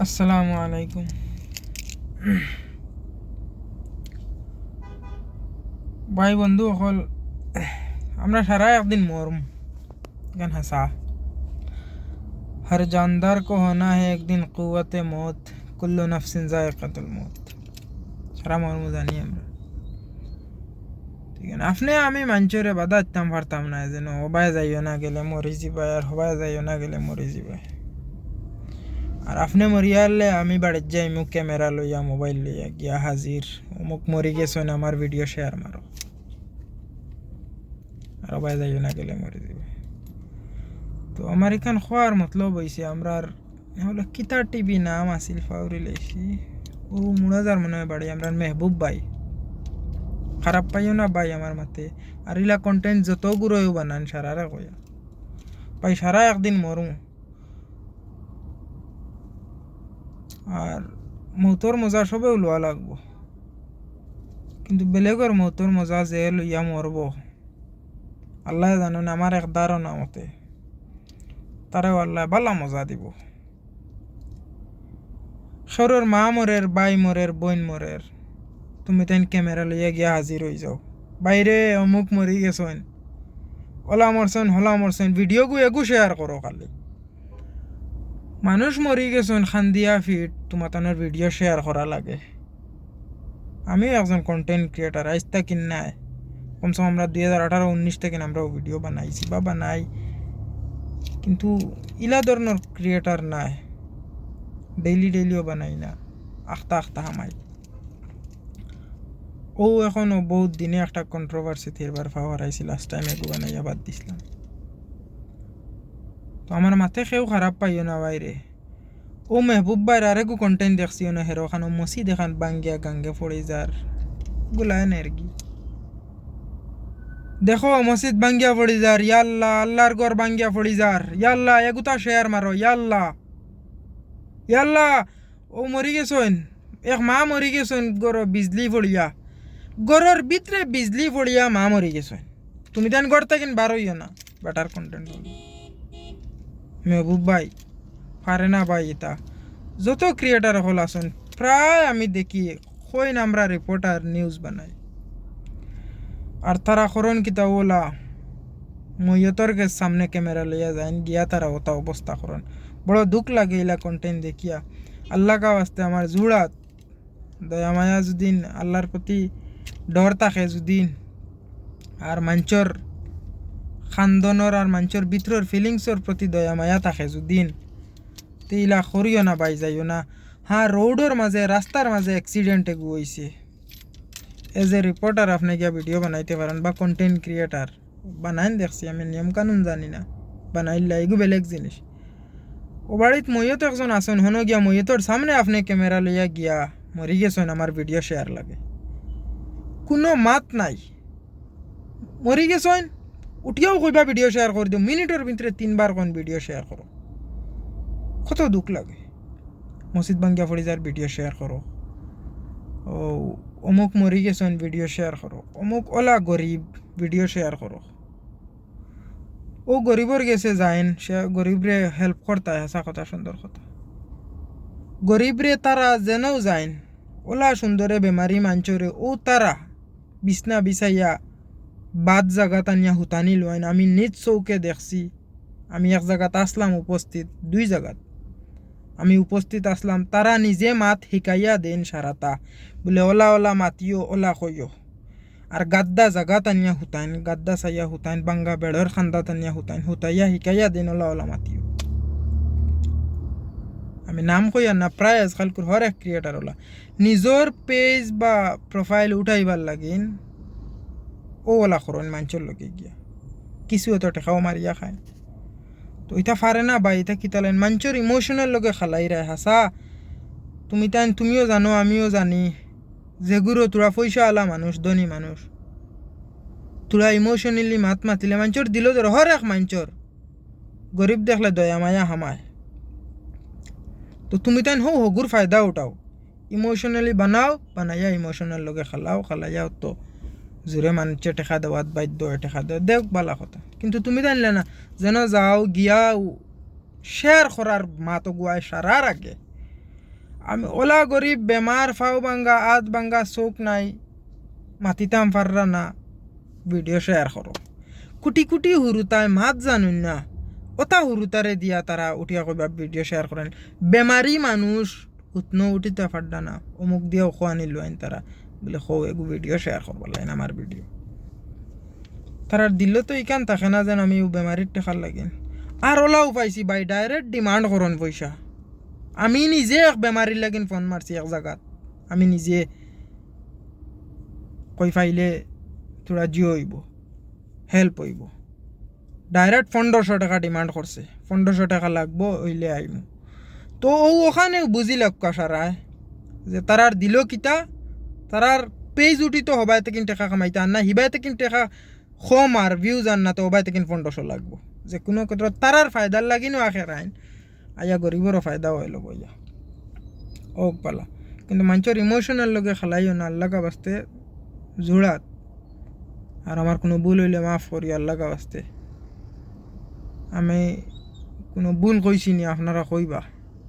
আসসালামু আলাইকুম। ভাই বন্ধু অকল আমরা সারা একদিন মরম গান হাসা হর জানদার কো হোনা হে একদিন কুওয়াতে মৌত কুল্লু নফসিন জায়কাতুল মৌত সারা মরমু জানি আমরা। ঠিক আছে, আপনি আমি মাঞ্চরে বাধা দিতাম পারতাম না যেন হবাই যাইও না গেলে মরি যাবাই আর হবাই যাইও না গেলে মরি যাবাই। আর আপনি মরিয়ালে আমি বাড়ির যাই মুখ ক্যামেরা লইয়া মোবাইল লইয়া গিয়া হাজির অমুক মরি গেছেন আমার ভিডিও শেয়ার মারো আর হবাই যাইও না গেলে মরি যাবে। তো আমার এখান খোয়ার মতলব হয়েছে আমরা হলো কিতা টিভি নাম আসিল ফাউরি লেছি ও মুড়াজার মনে হয় বাড়ি আমরা মেহবুব ভাই। খারাপ পাইও না ভাই আমার মাতে। আর ইলা কন্টেন্ট যত গুরোও বানান সারারা কইয়া ভাই সারা একদিন মরু। আর মৌতর মজা সবে লওয়া লাগবো, কিন্তু বেলেগর মৌতর মজা যে লইয়া মরব আল্লাহ জানেন। আমার একদারও না মতে তারেও আল্লাহ বালা মজা দিব। সরর মা মরের বাই মরের বইন মরের তুমি তাই ক্যামেরা লইয়া গিয়া হাজির হয়ে যাও বাইরে অমুক মরি গেছেন ওলা মরছেন হলা মরছেন ভিডিও গু এগু শেয়ার করো। খালি মানুষ মরি গেছেন খান্দিয়া ফিট তোমার তানোর ভিডিও শেয়ার করা লাগে। আমি একজন কন্টেন্ট ক্রিয়েটার আইস্তা কিনায় কমসে কম আমরা 2018-19 থেকে আমরা ভিডিও বানাইছি বা বানাই, কিন্তু ইলা ধরনের ক্রিয়েটার নাই। ডেইলিও বানাই না, আখতা হামাই। ও এখনও বহুত দিনে একটা কন্ট্রোভার্সি থিরবার পাওয়ার আইছি, লাস্ট টাইম এগু বানাইয়া বাদ দিছিলাম। তো আমার মাথে কেউ খারাপ পাইও না বাইরে। ও মেহবুব ভাইয়ের আরেকু কন্টেন্ট দেখছিও না হেরো খানো মসজিদ এখান বাঙ্গিয়া গাঙ্গে পড়ে যার গুলায় নেরগি দেখো মসজিদ বাঙ্গিয়া পড়ি যার ইয়াল্লা আল্লাহর ঘর বাঙ্গিয়া পড়ি যার ইয়াল্লা এগুতা শেয়ার মারো ইয়াল্লা ইয়াল্লা। ও মরি গেছেন এক মা মরি গেছেন গর বিজলি পড়িয়া গরর ভিতরে বিজলি পড়িয়া মা মরি গেছেন। তুমি তান গড় থাকেন বারোইও না বেটার কন্টেন্ট বলি। মেহবুব ভাই পারে না ভাই এটা যত ক্রিয়েটার হল আসুন প্রায় আমি দেখি কই আমরা রিপোর্টার নিউজ বানাই আর তারা করন কিতা ওলা মইয়তরকে সামনে ক্যামেরা লইয়া যান গিয়া তারা ওটা অবস্থা করেন। বড় দুঃখ লাগে এলা কন্টেন্ট দেখিয়া। আল্লাহ কা ওয়াস্তে আমার জুড়াত দয়া মায়া যদিন আল্লাহর প্রতি ডর থাকে যদিন আর মঞ্চর খান্দনর আর মঞ্চর ভিতরের ফিলিংসর প্রতি দয়া মায়া থাকে যদিন তে ইলা করিও না বাই যাইও না। হ্যাঁ রোডের মাঝে রাস্তার মাঝে অ্যাক্সিডেন্ট এগু হয়েছে এজ এ রিপোর্টার আপনি গিয়া ভিডিও বানাইতে পারেন বা কন্টেন্ট ক্রিয়েটার বানাইন দেখছি আমি নিয়ম কানুন জানি না বানাইলা এগু বেলেগ জিনিস। ও বাড়িত মইয়ত একজন আসেন হনো গিয়া মইয়তর সামনে আপনি ক্যামেরা লইয়া গিয়া মরি গেছেন আমার ভিডিও শেয়ার লাগে কোনো মাত নাই। মরি গেছেন উঠিয়াও কইবা ভিডিও শেয়ার করে দিও মিনিটের ভিতরে 3বার কোন ভিডিও শেয়ার করো। কত দুঃখ লাগে। মসজিদ বাঙ্গিয়া পড়ি যার ভিডিও শেয়ার করো, ও অমুক মরি গেছেন ভিডিও শেয়ার করো, অমুক ওলা গরিব ভিডিও শেয়ার করো। ও গরিবর গেছে যাইন সে গরিবরে হেল্প করতায় হাসা কথা সুন্দর কথা। গরিবরে তারা যেনও যাইন ওলা সুন্দরে বেমারি মাঞ্চরে ও তারা বিছনা বিছাইয়া বাদ জায়গাত আনিয়া হুতানি লইন। আমি নিজ চৌকে দেখছি। আমি এক জায়গাত আসলাম উপস্থিত 2 জায়গাত আমি উপস্থিত আসলাম তারা নিজে মাত শিকাইয়া দেন সারাতা বলে ওলা ওলা মাতিও ওলা কইও আর গাদ্দা জায়গা টানিয়া হুতাইন গাদ্দা চাইয়া হুতাইন বাঙ্গা বেড়র খান্দা টানিয়া হুতাইন হুতাইয়া শিকাইয়া দেন ওলা ওলা মাতিও। আমি নাম কইয়া না প্রায় আজকাল হর এক ক্রিয়েটার ওলা নিজের পেজ বা প্রোফাইল উঠাইবার লাগিন ও ওলা করেন মানুষের লগে গিয়া কিছু এত টেকাও মারিয়া খায়। তো এটা পারে না বা এটা কিতালেন মানুষের ইমোশনের লগে খালাই রায় হাসা। তুমিও জানো আমিও জানি যেগুলো তোরা পয়সা আলা মানুষ ধনী মানুষ তোরা ইমোশনালি মাত মাতিলে মানুষের দিল ধর হর এক মানুষের গরিব দেখলে দয়া মায়া হামায়। তো তুমি তাই হগুর ফায়দা উঠাও ইমোশনালি বানাইয়া ইমোশনাল লগে খালাইয়া তো জোরে মানুষে টেকা দেওয়াত বাধ্য টেকা দেখ বালা কথা। কিন্তু তুমি জানলে না যেন যাও গিয়া শেয়ার করার মাতো গুয়ায় সারার আগে আমি ওলা গরিব বেমার ফাও ভাঙ্গা আত ভাঙ্গা চোখ নাই মাতিতাম পাররা না ভিডিও শেয়ার করো কুটি কুটি হুরুতায় মাত জানুন না ওটা হুরুতারে দিয়া তারা উঠিয়া কইবা ভিডিও শেয়ার করেন বেমারি মানুষ উঠন উঠিতে পারডা না অমুক দিয়ে খোয়ানি লইন তারা বলে খো এগু ভিডিও শেয়ার করবার লাইন আমার ভিডিও তারা দিল তো ইকান থাকে না যেন আমি বেমারির টেকার লাগেন আর ওলাও পাইছি ভাই ডাইরেক্ট ডিমান্ড করন পয়সা আমি নিজে এক বেমারির লাগিন ফোন মারছি এক জায়গাত আমি নিজে কই ফাইলে তোরা জিও হইব হেল্প হইব ডাইরেক্ট 1500 টাকা ডিমান্ড করছে 1500 টাকা লাগবো হইলে আইমু তো ওখানে বুঝি লক্কা সারায় যে তারার দিল কিতা তারার পেজ উঠি তো হবাই তেকিন টাকা কামাইতে আর না হিবাই তেকিন টাকা কম আর ভিউজ আর না তো হবাই তেকিন 1500 লাগবো যে কোনো ক্ষেত্রে তারার ফায়দার লাগিনও আখের আইন আয়া গরিবরও ফায়দা হইল বইয়া ওক পালা কিন্তু মানুষের ইমোশনাল লগে খেলাইও না আল্লাহ বাস্তে জোড়াত আর আমার কোনো ভুল হইলে মাফ করি আল্লাহ বাস্তে আমি কোনো ভুল কইছি নি আপনারা কইবা